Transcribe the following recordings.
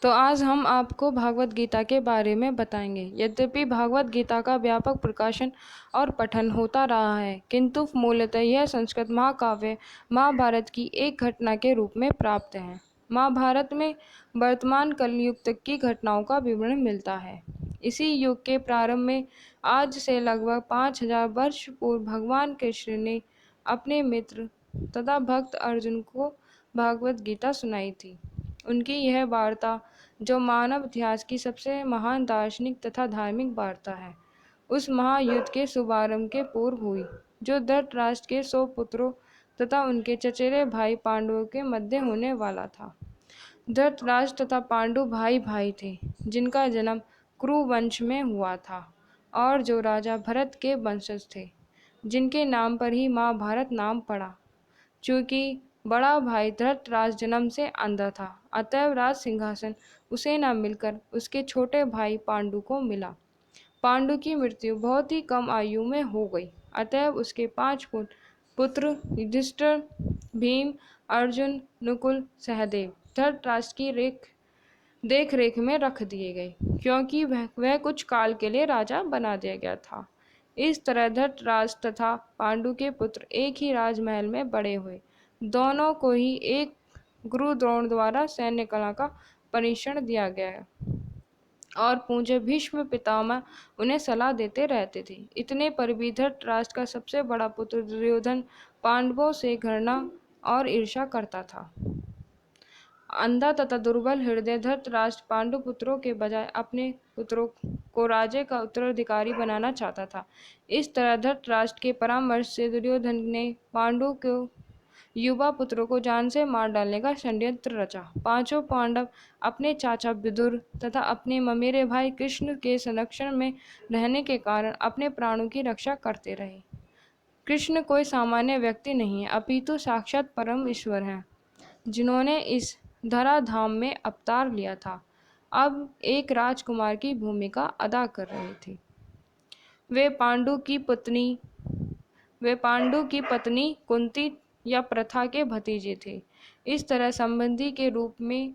तो आज हम आपको भागवत गीता के बारे में बताएंगे। यद्यपि भागवत गीता का व्यापक प्रकाशन और पठन होता रहा है, किंतु मूलतः यह संस्कृत महाकाव्य महाभारत की एक घटना के रूप में प्राप्त है। महाभारत में वर्तमान कलयुग तक की घटनाओं का विवरण मिलता है। इसी युग के प्रारंभ में आज से लगभग 5000 वर्ष पूर्व भगवान कृष्ण ने अपने मित्र तथा भक्त अर्जुन को भागवत गीता सुनाई थी। उनकी यह वार्ता, जो मानव इतिहास की सबसे महान दार्शनिक तथा धार्मिक वार्ता है, उस महायुद्ध के शुभारंभ के पूर्व हुई, जो धृतराष्ट्र के 100 पुत्रों तथा उनके चचेरे भाई पांडवों के मध्य होने वाला था। धृतराष्ट्र तथा पांडु भाई भाई थे, जिनका जन्म कुरु वंश में हुआ था और जो राजा भरत के वंशज थे, जिनके नाम पर ही महाभारत नाम पड़ा। चूंकि बड़ा भाई धृतराष्ट्र जन्म से अंधा था, अतएव राज सिंहासन उसे न मिलकर उसके छोटे भाई पांडु को मिला। पांडु की मृत्यु बहुत ही कम आयु में हो गई, अतएव उसके 5 पुत्र युधिष्ठिर, भीम, अर्जुन, नकुल, सहदेव धृतराष्ट्र की देख रेख में रख दिए गए, क्योंकि वह कुछ काल के लिए राजा बना दिया गया था। इस तरह धृतराष्ट्र तथा पांडु के पुत्र एक ही राजमहल में बड़े हुए। दोनों को ही एक गुरु द्रोण द्वारा सैन्य कला का परिक्षण दिया गया और पूज्य भीष्म पितामह उन्हें सलाह देते रहते थे। इतने पर भी धृतराष्ट्र का सबसे बड़ा पुत्र दुर्योधन पांडवों से घृणा और ईर्ष्या करता था। अंधा तथा दुर्बल हृदय धृतराष्ट्र पांडु पुत्रों के बजाय अपने पुत्रों को राज्य का उत्तराधिकारी बनाना चाहता था। इस तरह धृतराष्ट्र के परामर्श से दुर्योधन ने पांडु को युवा पुत्रों को जान से मार डालने का षड्यंत्र रचा। 5 पांडव अपने चाचा विदुर तथा अपने ममेरे भाई कृष्ण के संरक्षण में रहने के कारण अपने प्राणों की रक्षा करते रहे। कृष्ण कोई सामान्य व्यक्ति नहीं है, अपितु साक्षात परम ईश्वर हैं, जिन्होंने इस धराधाम में अवतार लिया था। अब एक राजकुमार की भूमिका अदा कर रहे थे। वे पांडु की पत्नी कुंती या प्रथा के भतीजे थे। इस तरह संबंधी के रूप में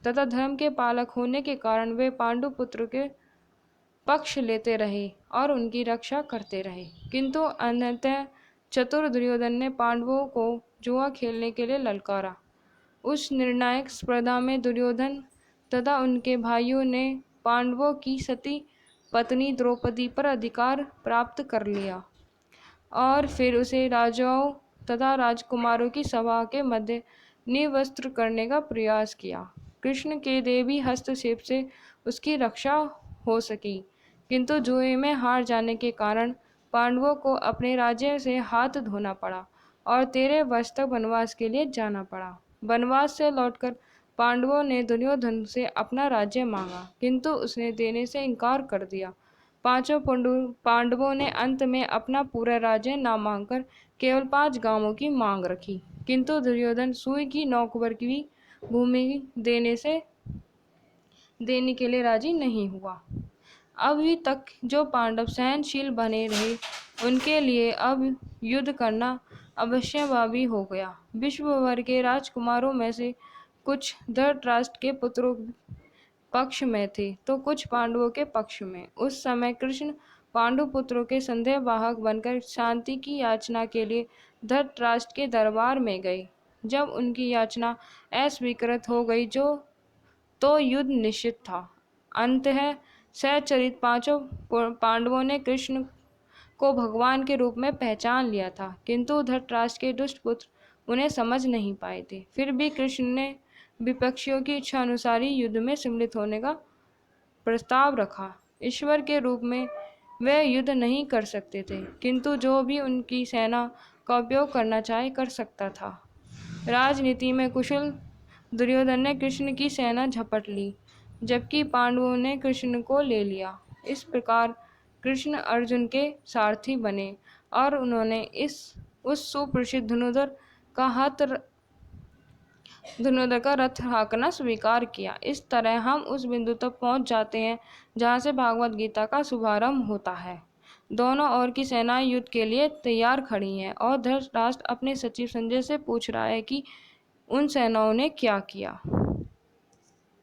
तथा धर्म के पालक होने के कारण वे पांडु पुत्र के पक्ष लेते रहे और उनकी रक्षा करते रहे। किंतु अंततः चतुर दुर्योधन ने पांडवों को जुआ खेलने के लिए ललकारा। उस निर्णायक स्पर्धा में दुर्योधन तथा उनके भाइयों ने पांडवों की सती पत्नी द्रौपदी पर अधिकार प्राप्त कर लिया और फिर उसे राजाओं तथा राजकुमारों की सभा के मध्य निवस्त्र करने का प्रयास किया। कृष्ण के देवी हस्तक्षेप से उसकी रक्षा हो सकी, किंतु जुए में हार जाने के कारण पांडवों को अपने राज्य से हाथ धोना पड़ा और 13 वर्ष तक वनवास के लिए जाना पड़ा। वनवास से लौटकर पांडवों ने दुर्योधन से अपना राज्य मांगा, किंतु उसने देने से इनकार कर दिया। 5 पांडवों ने अंत में अपना पूरा राज्य न मांगकर केवल 5 गांवों की मांग रखी, किंतु दुर्योधन सुई की नोक पर की भूमि देने के लिए राजी नहीं हुआ। अभी तक जो पांडव सहनशील बने रहे, उनके लिए अब युद्ध करना अवश्यभावी हो गया। विश्व भर के राजकुमारों में से कुछ धृतराष्ट्र के पुत्रों पक्ष में थे तो कुछ पांडवों के पक्ष में। उस समय कृष्ण पांडु पुत्रों के संदेहवाहक बनकर शांति की याचना के लिए धृतराष्ट्र के दरबार में गए। जब उनकी याचना अस्वीकृत हो गई तो युद्ध निश्चित था। अंततः सचरित 5 पांडवों ने कृष्ण को भगवान के रूप में पहचान लिया था, किंतु धृतराष्ट्र के दुष्ट पुत्र उन्हें समझ नहीं पाए थे। फिर भी कृष्ण ने विपक्षियों की इच्छा अनुसार ही युद्ध में सम्मिलित होने का प्रस्ताव रखा। ईश्वर के रूप में वे युद्ध नहीं कर सकते थे, किंतु जो भी उनकी सेना का उपयोग करना चाहे कर सकता था। राजनीति में कुशल दुर्योधन ने कृष्ण की सेना झपट ली, जबकि पांडवों ने कृष्ण को ले लिया। इस प्रकार कृष्ण अर्जुन के सारथी बने और उन्होंने उस सुप्रसिद्ध धनुर्धर का रथ हाँकना स्वीकार किया। इस तरह हम उस बिंदु तक पहुंच जाते हैं जहां से भागवत गीता का शुभारंभ होता है। दोनों ओर की सेनाएं युद्ध के लिए तैयार खड़ी हैं और धृतराष्ट्र अपने सचिव संजय से पूछ रहा है कि उन सेनाओं ने क्या किया।